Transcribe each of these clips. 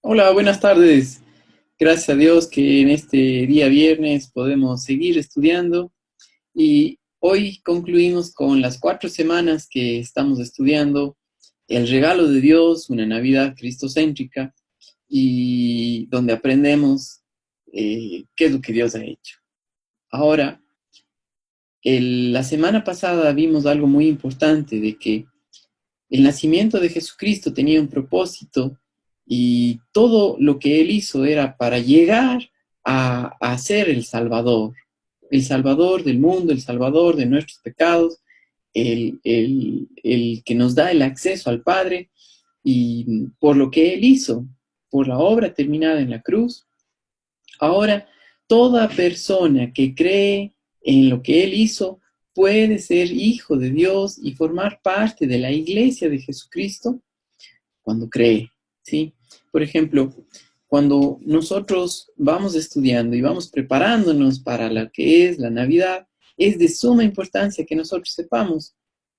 Hola, buenas tardes. Gracias a Dios que en este día viernes podemos seguir estudiando y hoy concluimos con las 4 semanas que estamos estudiando el regalo de Dios, una Navidad cristocéntrica y donde aprendemos qué es lo que Dios ha hecho. Ahora, la semana pasada vimos algo muy importante de que el nacimiento de Jesucristo tenía un propósito y todo lo que Él hizo era para llegar a ser el Salvador del mundo, el Salvador de nuestros pecados, el que nos da el acceso al Padre y por lo que Él hizo, por la obra terminada en la cruz. Ahora, toda persona que cree en lo que Él hizo puede ser hijo de Dios y formar parte de la iglesia de Jesucristo cuando cree, ¿sí? Por ejemplo, cuando nosotros vamos estudiando y vamos preparándonos para lo que es la Navidad, es de suma importancia que nosotros sepamos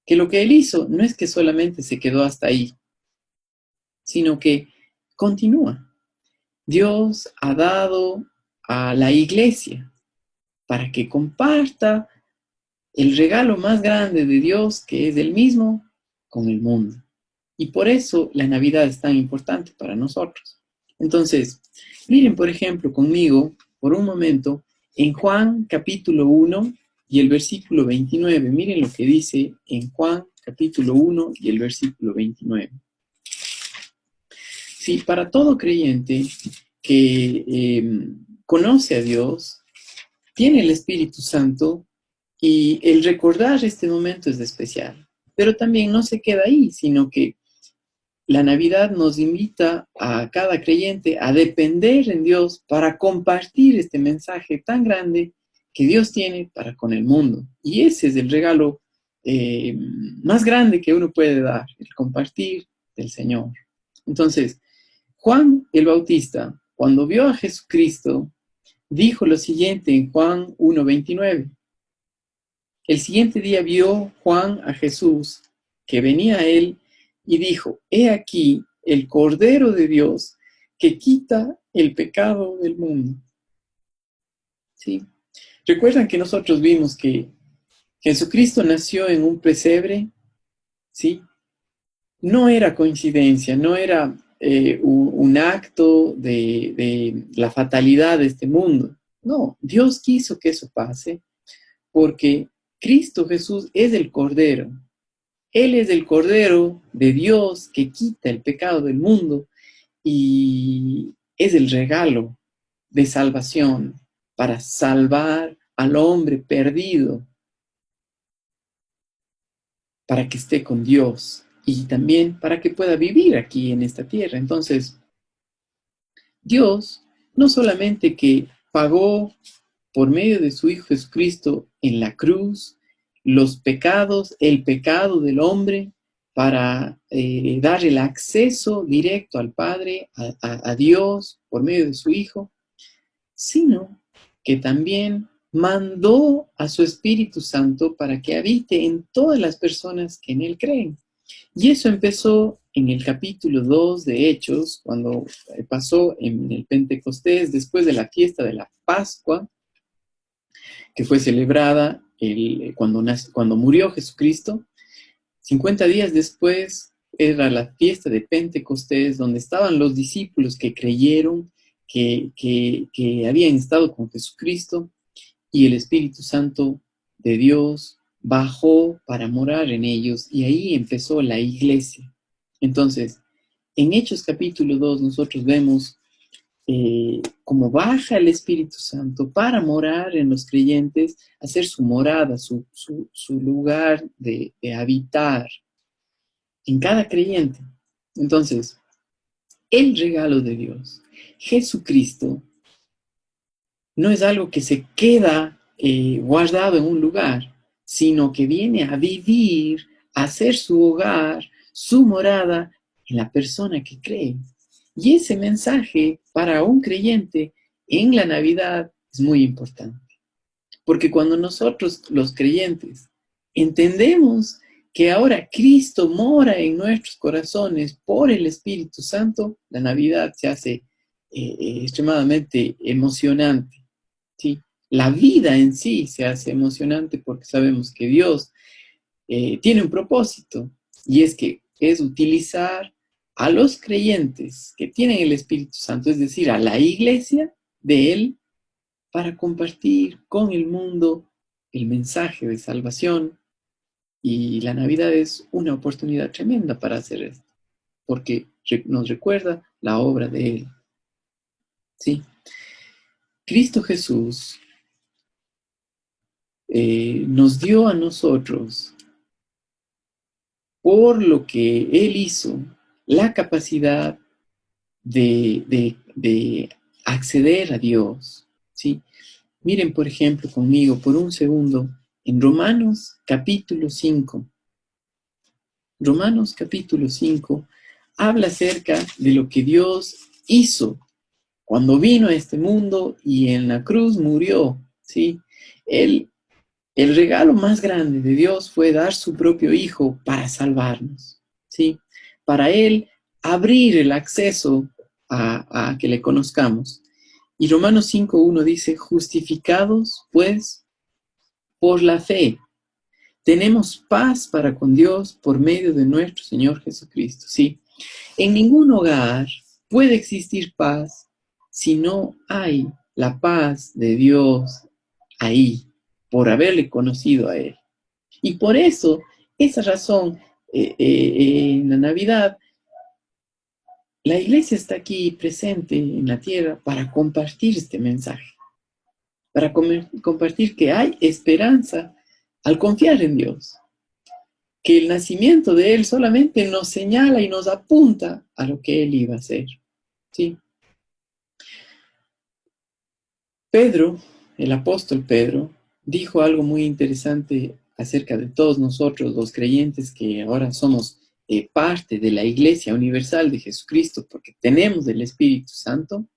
que lo que Él hizo no es que solamente se quedó hasta ahí, sino que continúa. Dios ha dado a la iglesia para que comparta el regalo más grande de Dios, que es el mismo, con el mundo. Y por eso la Navidad es tan importante para nosotros. Entonces, miren, por ejemplo, conmigo, por un momento, en Juan capítulo 1 y el versículo 29. Miren lo que dice en Juan capítulo 1 y el versículo 29. Sí, para todo creyente que conoce a Dios, tiene el Espíritu Santo y el recordar este momento es especial. Pero también no se queda ahí, sino que la Navidad nos invita a cada creyente a depender en Dios para compartir este mensaje tan grande que Dios tiene para con el mundo. Y ese es el regalo más grande que uno puede dar, el compartir del Señor. Entonces, Juan el Bautista, cuando vio a Jesucristo, dijo lo siguiente en Juan 1:29. El siguiente día vio Juan a Jesús, que venía a él, y dijo: He aquí el Cordero de Dios que quita el pecado del mundo. ¿Sí? ¿Recuerdan que nosotros vimos que Jesucristo nació en un pesebre? ¿Sí? No era coincidencia, no era un acto de la fatalidad de este mundo. No, Dios quiso que eso pase porque Cristo Jesús es el Cordero. Él es el Cordero de Dios que quita el pecado del mundo y es el regalo de salvación para salvar al hombre perdido, para que esté con Dios y también para que pueda vivir aquí en esta tierra. Entonces, Dios no solamente que pagó por medio de su Hijo Jesucristo en la cruz los pecados, el pecado del hombre, para dar el acceso directo al Padre, a Dios, por medio de su Hijo, sino que también mandó a su Espíritu Santo para que habite en todas las personas que en Él creen. Y eso empezó en el capítulo 2 de Hechos, cuando pasó en el Pentecostés, después de la fiesta de la Pascua, que fue celebrada cuando murió Jesucristo. 50 días después era la fiesta de Pentecostés, donde estaban los discípulos que creyeron que habían estado con Jesucristo, y el Espíritu Santo de Dios bajó para morar en ellos, y ahí empezó la iglesia. Entonces, en Hechos capítulo 2 nosotros vemos como baja el Espíritu Santo para morar en los creyentes, hacer su morada, su lugar de habitar en cada creyente. Entonces, el regalo de Dios, Jesucristo, no es algo que se queda guardado en un lugar, sino que viene a vivir, a hacer su hogar, su morada en la persona que cree. Y ese mensaje para un creyente en la Navidad es muy importante. Porque cuando nosotros, los creyentes, entendemos que ahora Cristo mora en nuestros corazones por el Espíritu Santo, la Navidad se hace extremadamente emocionante, ¿sí? La vida en sí se hace emocionante porque sabemos que Dios tiene un propósito, y es que es utilizar a los creyentes que tienen el Espíritu Santo, es decir, a la iglesia de Él, para compartir con el mundo el mensaje de salvación. Y la Navidad es una oportunidad tremenda para hacer esto, porque nos recuerda la obra de Él. ¿Sí? Cristo Jesús nos dio a nosotros, por lo que Él hizo, la capacidad de acceder a Dios. ¿Sí? Miren, por ejemplo, conmigo por un segundo en Romanos capítulo 5. Romanos capítulo 5 habla acerca de lo que Dios hizo cuando vino a este mundo y en la cruz murió, ¿sí? El regalo más grande de Dios fue dar su propio Hijo para salvarnos, ¿sí? Para Él abrir el acceso a que le conozcamos. Y Romanos 5:1 dice, justificados, pues, por la fe, tenemos paz para con Dios por medio de nuestro Señor Jesucristo, ¿sí? En ningún hogar puede existir paz si no hay la paz de Dios ahí, por haberle conocido a Él. Y por eso, esa razón, en la Navidad, la iglesia está aquí presente en la tierra para compartir este mensaje, para compartir que hay esperanza al confiar en Dios, que el nacimiento de Él solamente nos señala y nos apunta a lo que Él iba a hacer, ¿sí? Pedro, el apóstol Pedro, dijo algo muy interesante acerca de todos nosotros, los creyentes que ahora somos parte de la Iglesia Universal de Jesucristo, porque tenemos el Espíritu Santo,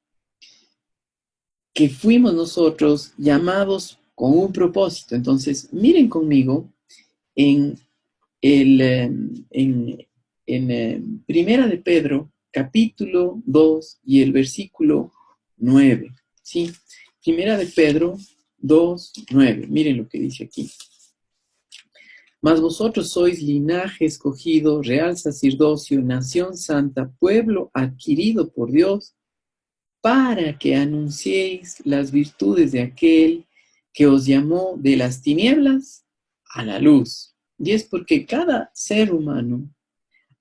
que fuimos nosotros llamados con un propósito. Entonces, miren conmigo en Primera de Pedro, capítulo 2 y el versículo 9, ¿sí? Primera de Pedro 2:9. Miren lo que dice aquí. Mas vosotros sois linaje escogido, real sacerdocio, nación santa, pueblo adquirido por Dios, para que anunciéis las virtudes de aquel que os llamó de las tinieblas a la luz. Y es porque cada ser humano,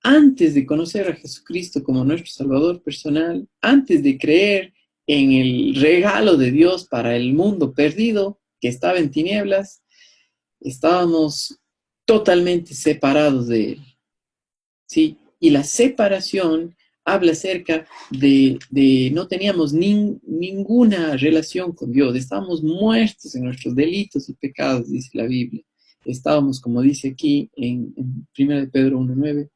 antes de conocer a Jesucristo como nuestro Salvador personal, antes de creer en el regalo de Dios para el mundo perdido que estaba en tinieblas, estábamos totalmente separados de Él, ¿sí? Y la separación habla acerca de no teníamos ninguna relación con Dios, estábamos muertos en nuestros delitos y pecados, dice la Biblia. Estábamos, como dice aquí en 1 Pedro 1:9,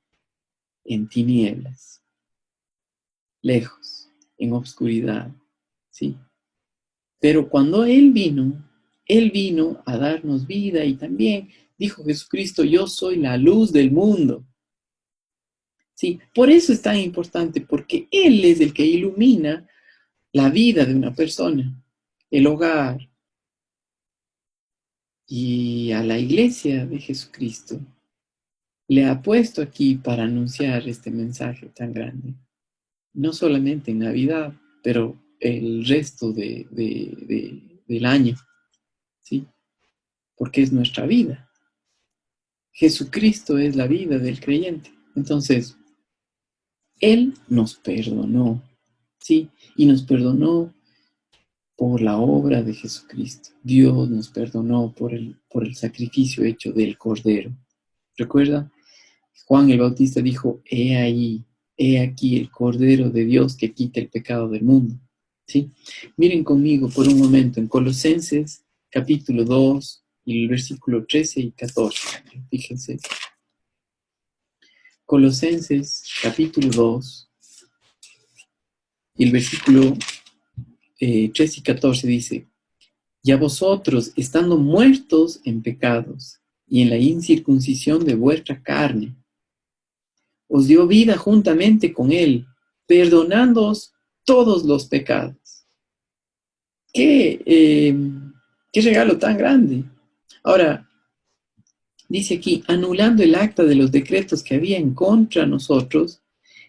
en tinieblas, lejos, en obscuridad, ¿sí? Pero cuando Él vino a darnos vida, y también dijo Jesucristo, yo soy la luz del mundo. Sí, por eso es tan importante, porque Él es el que ilumina la vida de una persona, el hogar. Y a la iglesia de Jesucristo le ha puesto aquí para anunciar este mensaje tan grande. No solamente en Navidad, pero el resto del año, ¿sí? Porque es nuestra vida. Jesucristo es la vida del creyente. Entonces, Él nos perdonó, ¿sí? Y nos perdonó por la obra de Jesucristo. Dios nos perdonó por el sacrificio hecho del Cordero. ¿Recuerda? Juan el Bautista dijo, he ahí, he aquí el Cordero de Dios que quita el pecado del mundo. ¿Sí? Miren conmigo por un momento en Colosenses capítulo 2 y el versículo 13 y 14. Fíjense. Colosenses capítulo 2 y el versículo 13 y 14 dice, y a vosotros, estando muertos en pecados y en la incircuncisión de vuestra carne. Os dio vida juntamente con Él, perdonándoos todos los pecados. ¡Qué regalo tan grande! Ahora, dice aquí, anulando el acta de los decretos que había en contra nosotros,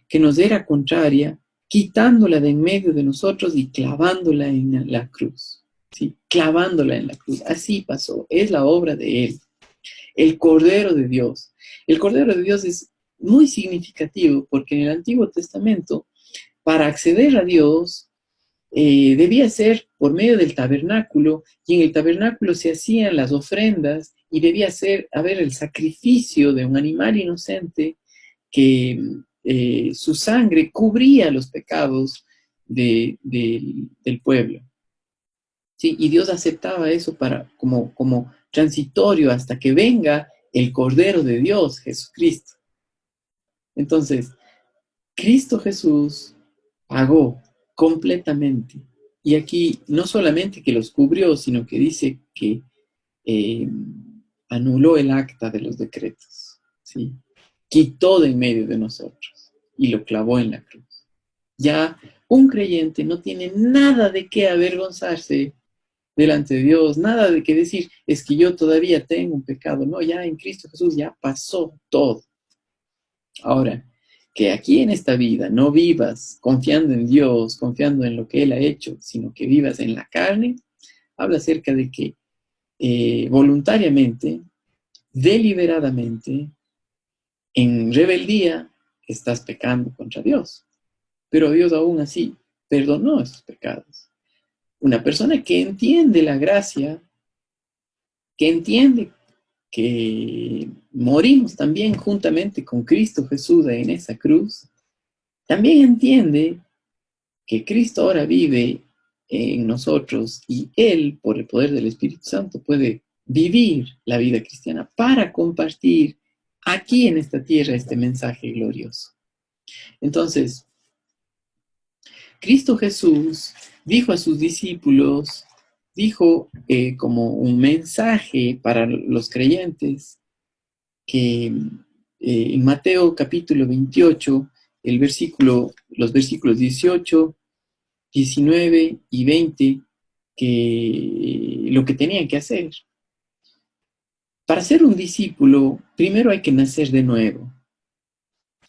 que nos era contraria, quitándola de en medio de nosotros y clavándola en la cruz. ¿Sí? Clavándola en la cruz. Así pasó. Es la obra de Él. El Cordero de Dios. El Cordero de Dios es muy significativo porque en el Antiguo Testamento, para acceder a Dios, debía ser por medio del tabernáculo, y en el tabernáculo se hacían las ofrendas y debía haber el sacrificio de un animal inocente que su sangre cubría los pecados del pueblo. ¿Sí? Y Dios aceptaba eso como transitorio hasta que venga el Cordero de Dios, Jesucristo. Entonces, Cristo Jesús pagó completamente. Y aquí no solamente que los cubrió, sino que dice que anuló el acta de los decretos. ¿Sí? Quitó de en medio de nosotros y lo clavó en la cruz. Ya un creyente no tiene nada de qué avergonzarse delante de Dios, nada de qué decir, es que yo todavía tengo un pecado. No, ya en Cristo Jesús ya pasó todo. Ahora, que aquí en esta vida no vivas confiando en Dios, confiando en lo que Él ha hecho, sino que vivas en la carne, habla acerca de que voluntariamente, deliberadamente, en rebeldía, estás pecando contra Dios. Pero Dios aún así perdonó esos pecados. Una persona que entiende la gracia, que entiende que morimos también juntamente con Cristo Jesús en esa cruz, también entiende que Cristo ahora vive en nosotros y Él, por el poder del Espíritu Santo, puede vivir la vida cristiana para compartir aquí en esta tierra este mensaje glorioso. Entonces, Cristo Jesús dijo a sus discípulos, dijo como un mensaje para los creyentes, que en Mateo capítulo 28, los versículos 18, 19 y 20, que lo que tenían que hacer. Para ser un discípulo, primero hay que nacer de nuevo.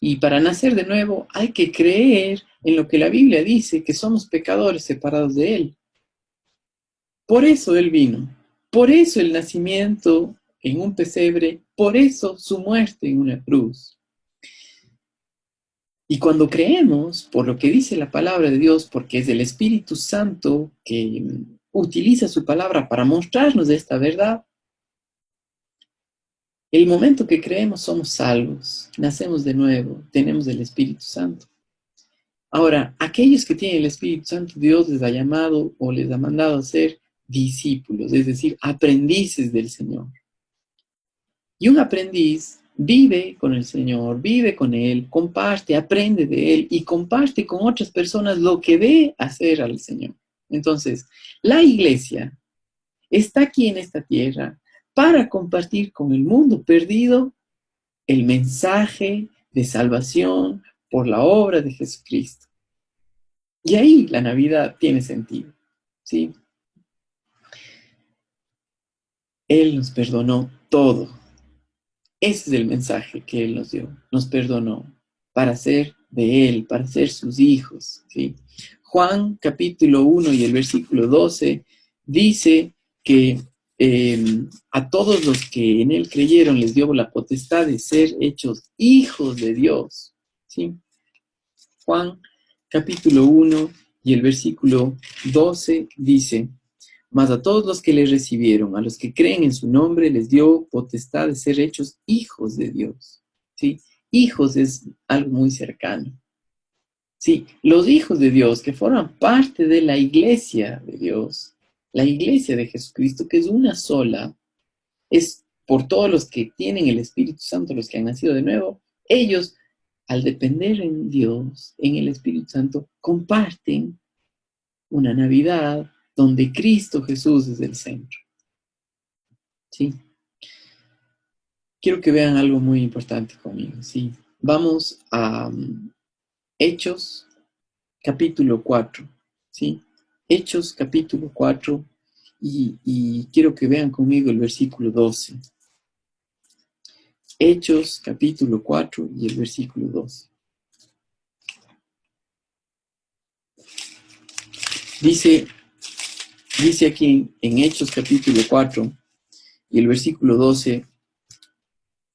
Y para nacer de nuevo hay que creer en lo que la Biblia dice, que somos pecadores separados de Él. Por eso Él vino. Por eso el nacimiento en un pesebre. Por eso su muerte en una cruz. Y cuando creemos por lo que dice la palabra de Dios, porque es el Espíritu Santo que utiliza su palabra para mostrarnos esta verdad, el momento que creemos somos salvos, nacemos de nuevo, tenemos el Espíritu Santo. Ahora, aquellos que tienen el Espíritu Santo, Dios les ha llamado o les ha mandado a ser discípulos, es decir, aprendices del Señor. Y un aprendiz vive con el Señor, vive con Él, comparte, aprende de Él y comparte con otras personas lo que ve hacer al Señor. Entonces, la iglesia está aquí en esta tierra para compartir con el mundo perdido el mensaje de salvación por la obra de Jesucristo. Y ahí la Navidad tiene sentido, ¿sí? Él nos perdonó todo. Ese es el mensaje que Él nos dio. Nos perdonó para ser de Él, para ser sus hijos, ¿sí? Juan capítulo 1 y el versículo 12 dice que a todos los que en Él creyeron les dio la potestad de ser hechos hijos de Dios, ¿sí? Juan capítulo 1 y el versículo 12 dice: mas a todos los que le recibieron, a los que creen en su nombre, les dio potestad de ser hechos hijos de Dios. ¿Sí? Hijos es algo muy cercano. Sí, los hijos de Dios que forman parte de la iglesia de Dios, la iglesia de Jesucristo, que es una sola, es por todos los que tienen el Espíritu Santo, los que han nacido de nuevo, ellos, al depender en Dios, en el Espíritu Santo, comparten una Navidad donde Cristo Jesús es el centro. ¿Sí? quiero que vean algo muy importante conmigo, ¿sí? Vamos a Hechos capítulo 4, ¿sí? Hechos capítulo 4 y quiero que vean conmigo el versículo 12. Hechos capítulo 4 y el versículo 12. Dice aquí en Hechos capítulo 4 y el versículo 12,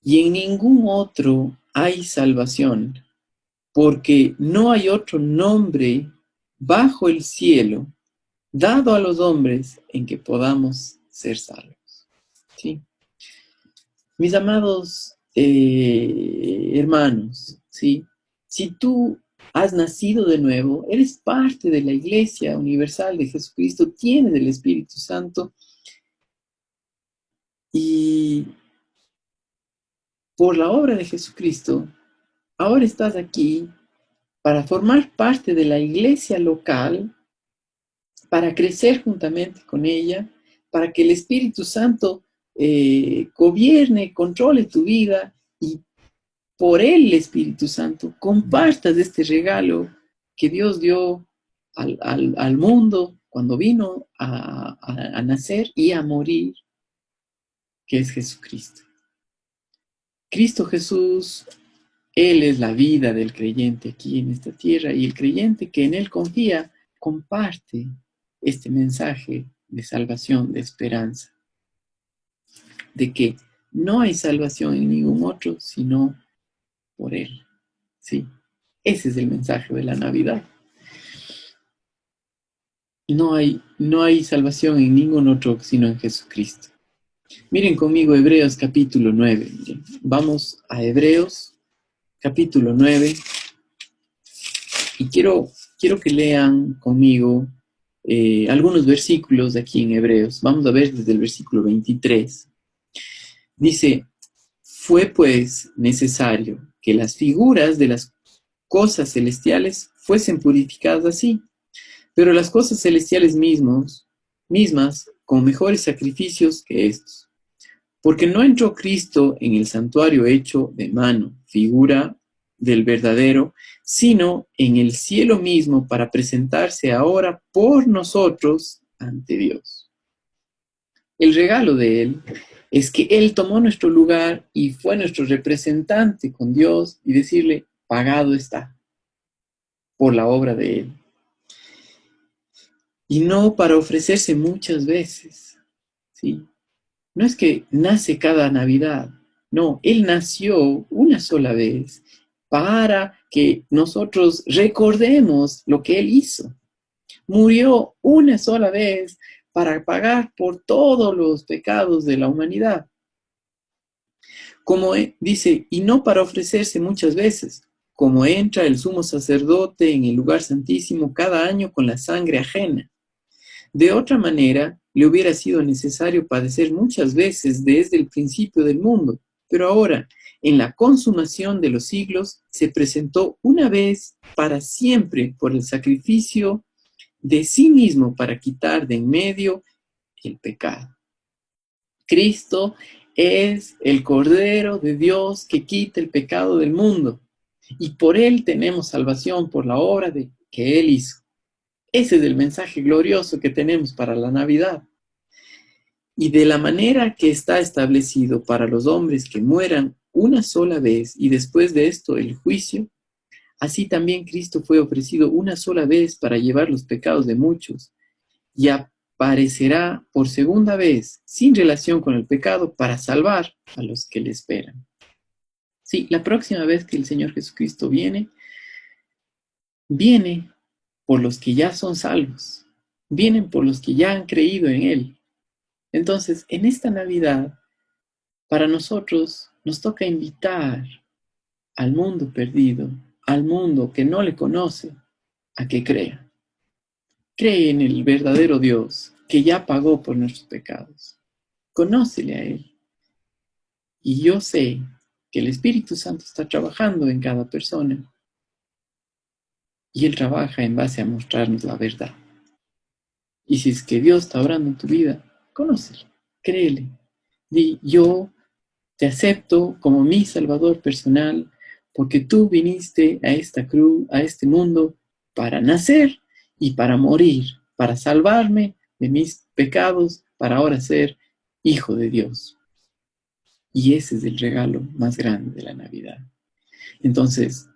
y en ningún otro hay salvación, porque no hay otro nombre bajo el cielo dado a los hombres en que podamos ser salvos. ¿Sí? Mis amados hermanos, ¿sí? Si tú has nacido de nuevo, eres parte de la Iglesia Universal de Jesucristo, tienes el Espíritu Santo y por la obra de Jesucristo, ahora estás aquí para formar parte de la iglesia local, para crecer juntamente con ella, para que el Espíritu Santo gobierne, controle tu vida y por el Espíritu Santo compartas este regalo que Dios dio al mundo cuando vino a nacer y a morir, que es Jesucristo. Cristo Jesús, Él es la vida del creyente aquí en esta tierra y el creyente que en Él confía comparte este mensaje de salvación, de esperanza, de que no hay salvación en ningún otro sino por Él. Sí, ese es el mensaje de la Navidad. No hay salvación en ningún otro sino en Jesucristo. Miren conmigo Hebreos capítulo 9. Miren. Vamos a Hebreos capítulo 9 y quiero que lean conmigo algunos versículos de aquí en Hebreos. Vamos a ver desde el versículo 23. Dice, fue pues necesario que las figuras de las cosas celestiales fuesen purificadas así, pero las cosas celestiales mismas con mejores sacrificios que estos. Porque no entró Cristo en el santuario hecho de mano, figura del verdadero, sino en el cielo mismo para presentarse ahora por nosotros ante Dios. El regalo de Él es que Él tomó nuestro lugar y fue nuestro representante con Dios y decirle, pagado está por la obra de Él. Y no para ofrecerse muchas veces, ¿sí? No es que nace cada Navidad, no, Él nació una sola vez para que nosotros recordemos lo que Él hizo. Murió una sola vez para pagar por todos los pecados de la humanidad. Como dice, y no para ofrecerse muchas veces, como entra el sumo sacerdote en el lugar santísimo cada año con la sangre ajena. De otra manera, le hubiera sido necesario padecer muchas veces desde el principio del mundo, pero ahora, en la consumación de los siglos, se presentó una vez para siempre por el sacrificio de sí mismo para quitar de en medio el pecado. Cristo es el Cordero de Dios que quita el pecado del mundo, y por Él tenemos salvación por la obra que Él hizo. Ese es el mensaje glorioso que tenemos para la Navidad. Y de la manera que está establecido para los hombres que mueran una sola vez y después de esto el juicio, así también Cristo fue ofrecido una sola vez para llevar los pecados de muchos y aparecerá por segunda vez sin relación con el pecado para salvar a los que le esperan. Sí, la próxima vez que el Señor Jesucristo viene por los que ya son salvos, vienen por los que ya han creído en Él. Entonces, en esta Navidad, para nosotros nos toca invitar al mundo perdido, al mundo que no le conoce, a que crea. Cree en el verdadero Dios que ya pagó por nuestros pecados. Conócele a Él. Y yo sé que el Espíritu Santo está trabajando en cada persona. Y Él trabaja en base a mostrarnos la verdad. Y si es que Dios está obrando en tu vida, conócelo, créele. Di, yo Te acepto como mi Salvador personal, porque tú viniste a esta cruz, a este mundo, para nacer y para morir, para salvarme de mis pecados, para ahora ser hijo de Dios. Y ese es el regalo más grande de la Navidad. Entonces,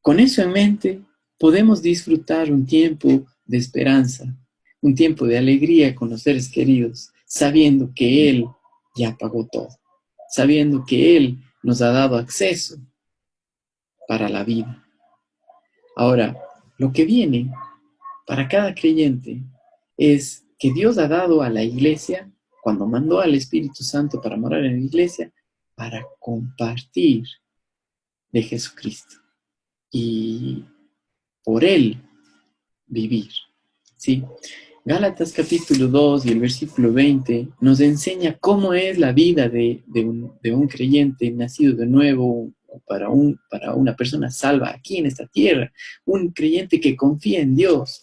con eso en mente, podemos disfrutar un tiempo de esperanza, un tiempo de alegría con los seres queridos, sabiendo que Él ya pagó todo, sabiendo que Él nos ha dado acceso para la vida. Ahora, lo que viene para cada creyente es que Dios ha dado a la iglesia, cuando mandó al Espíritu Santo para morar en la iglesia, para compartir de Jesucristo y por Él vivir. ¿Sí? Gálatas capítulo 2 y el versículo 20 nos enseña cómo es la vida de un creyente nacido de nuevo, para una persona salva aquí en esta tierra, un creyente que confía en Dios.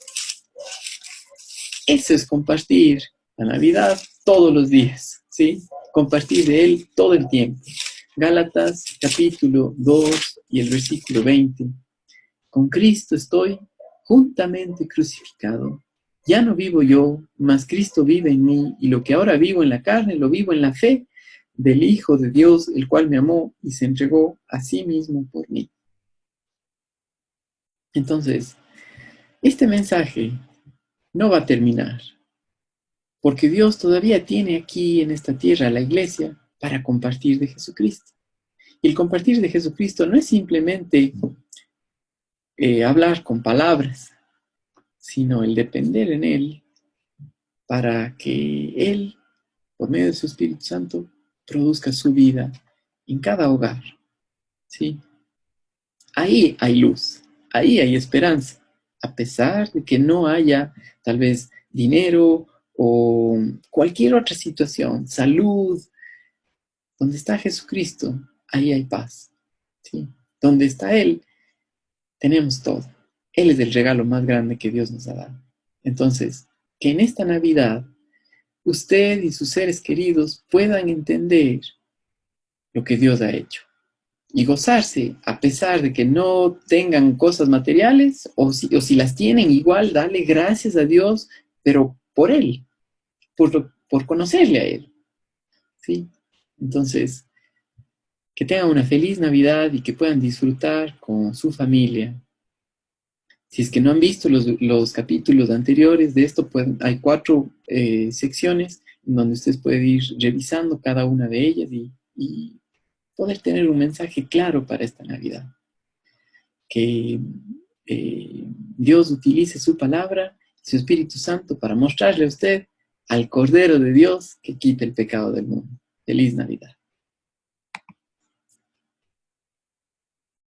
Eso es compartir la Navidad todos los días, ¿sí? Compartir de Él todo el tiempo. Gálatas capítulo 2 y el versículo 20. Con Cristo estoy juntamente crucificado. Ya no vivo yo, mas Cristo vive en mí, y lo que ahora vivo en la carne, lo vivo en la fe del Hijo de Dios, el cual me amó y se entregó a sí mismo por mí. Entonces, este mensaje no va a terminar, porque Dios todavía tiene aquí en esta tierra la iglesia para compartir de Jesucristo. Y el compartir de Jesucristo no es simplemente hablar con palabras, sino el depender en Él para que Él, por medio de su Espíritu Santo, produzca su vida en cada hogar. ¿Sí? Ahí hay luz, ahí hay esperanza, a pesar de que no haya tal vez dinero o cualquier otra situación, salud. Donde está Jesucristo, ahí hay paz. ¿Sí? Donde está Él, tenemos todo. Él es el regalo más grande que Dios nos ha dado. Entonces, que en esta Navidad usted y sus seres queridos puedan entender lo que Dios ha hecho y gozarse a pesar de que no tengan cosas materiales o si las tienen igual, darle gracias a Dios, pero por Él, por conocerle a Él. ¿Sí? Entonces, que tengan una feliz Navidad y que puedan disfrutar con su familia. Si es que no han visto los capítulos anteriores de esto, hay 4 secciones en donde ustedes pueden ir revisando cada una de ellas y poder tener un mensaje claro para esta Navidad. Que Dios utilice su palabra, su Espíritu Santo, para mostrarle a usted al Cordero de Dios que quita el pecado del mundo. Feliz Navidad.